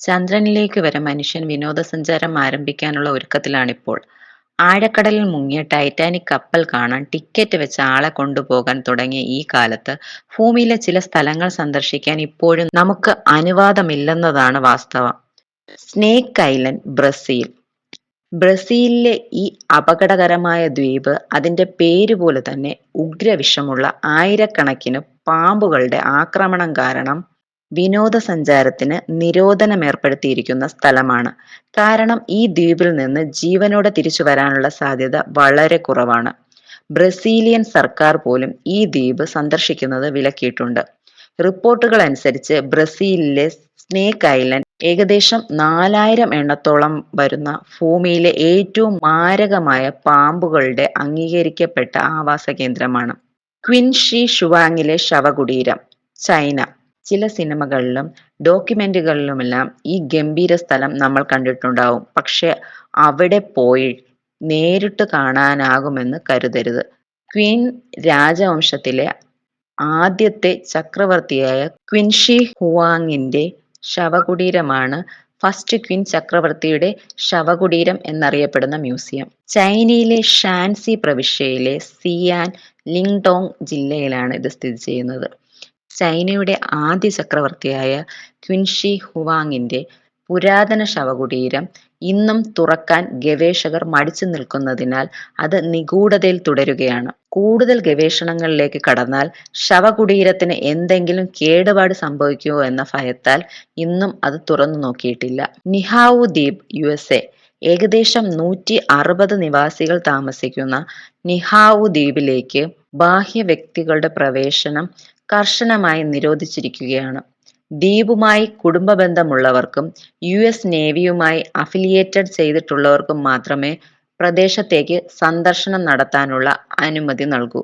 ചന്ദ്രനിലേക്ക് വരെ മനുഷ്യൻ വിനോദസഞ്ചാരം ആരംഭിക്കാനുള്ള ഒരുക്കത്തിലാണിപ്പോൾ. ആഴക്കടലിൽ മുങ്ങിയ ടൈറ്റാനിക് കപ്പൽ കാണാൻ ടിക്കറ്റ് വെച്ച് ആളെ കൊണ്ടുപോകാൻ തുടങ്ങിയ ഈ കാലത്ത് ഭൂമിയിലെ ചില സ്ഥലങ്ങൾ സന്ദർശിക്കാൻ ഇപ്പോഴും നമുക്ക് അനുവാദമില്ലെന്നതാണ് വാസ്തവം. Snake island, Brazil. ബ്രസീലിലെ ഈ അപകടകരമായ ദ്വീപ് അതിന്റെ പേര് പോലെ തന്നെ ഉഗ്രവിഷമുള്ള ആയിരക്കണക്കിന് പാമ്പുകളുടെ ആക്രമണം കാരണം വിനോദസഞ്ചാരത്തിന് നിരോധനം ഏർപ്പെടുത്തിയിരിക്കുന്ന സ്ഥലമാണ്. കാരണം ഈ ദ്വീപിൽ നിന്ന് ജീവനോടെ തിരിച്ചു വരാനുള്ള സാധ്യത വളരെ കുറവാണ്. ബ്രസീലിയൻ സർക്കാർ പോലും ഈ ദ്വീപ് സന്ദർശിക്കുന്നത് വിലക്കിയിട്ടുണ്ട്. റിപ്പോർട്ടുകൾ അനുസരിച്ച് ബ്രസീലിലെ സ്നേക്ക് ഐലൻഡ് ഏകദേശം 4000 എണ്ണത്തോളം വരുന്ന ഭൂമിയിലെ ഏറ്റവും മാരകമായ പാമ്പുകളുടെ അംഗീകരിക്കപ്പെട്ട ആവാസ കേന്ദ്രമാണ്. ക്വിൻ ഷി ഷുവാങ്ങിലെ ശവകുടീരം, ചൈന. ചില സിനിമകളിലും ഡോക്യുമെന്ററികളിലുമെല്ലാം ഈ ഗംഭീര സ്ഥലം നമ്മൾ കണ്ടിട്ടുണ്ടാവും. പക്ഷെ അവിടെ പോയി നേരിട്ട് കാണാനാകുമെന്ന് കരുതരുത്. ക്വീൻ രാജവംശത്തിലെ ആദ്യത്തെ ചക്രവർത്തിയായ ക്വിൻ ഷി ഹുവാങ്ങിന്റെ ശവകുടീരമാണ് ഫസ്റ്റ് ക്വീൻ ചക്രവർത്തിയുടെ ശവകുടീരം എന്നറിയപ്പെടുന്ന മ്യൂസിയം. ചൈനയിലെ ഷാൻസി പ്രവിശ്യയിലെ സിയാൻ ലിങ്ഡോങ് ജില്ലയിലാണ് ഇത് സ്ഥിതി ചെയ്യുന്നത്. ചൈനയുടെ ആദ്യ ചക്രവർത്തിയായ ക്വിൻ ഷി ഹുവാങ്ങിന്റെ പുരാതന ശവകുടീരം ഇന്നും തുറക്കാൻ ഗവേഷകർ മടിച്ചു നിൽക്കുന്നതിനാൽ അത് നിഗൂഢതയിൽ തുടരുകയാണ്. കൂടുതൽ ഗവേഷണങ്ങളിലേക്ക് കടന്നാൽ ശവകുടീരത്തിന് എന്തെങ്കിലും കേടുപാട് സംഭവിക്കുമോ എന്ന ഭയത്താൽ ഇന്നും അത് തുറന്നു നോക്കിയിട്ടില്ല. നിഹാവു ദ്വീപ്, USA. ഏകദേശം 160 നിവാസികൾ താമസിക്കുന്ന നിഹാവു ദ്വീപിലേക്ക് ബാഹ്യ വ്യക്തികളുടെ പ്രവേശനം കർശനമായി നിരോധിച്ചിരിക്കുകയാണ്. ദ്വീപുമായി കുടുംബ ബന്ധമുള്ളവർക്കും US നേവിയുമായി അഫിലിയേറ്റഡ് ചെയ്തിട്ടുള്ളവർക്കും മാത്രമേ പ്രദേശത്തേക്ക് സന്ദർശനം നടത്താനുള്ള അനുമതി നൽകൂ.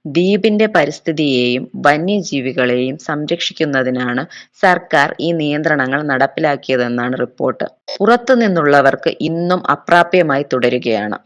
ദ്വീപിന്റെ പരിസ്ഥിതിയെയും വന്യജീവികളെയും സംരക്ഷിക്കുന്നതിനാണ് സർക്കാർ ഈ നിയന്ത്രണങ്ങൾ നടപ്പിലാക്കിയതെന്നാണ് റിപ്പോർട്ട്. പുറത്തു നിന്നുള്ളവർക്ക് ഇന്നും അപ്രാപ്യമായി തുടരുകയാണ്.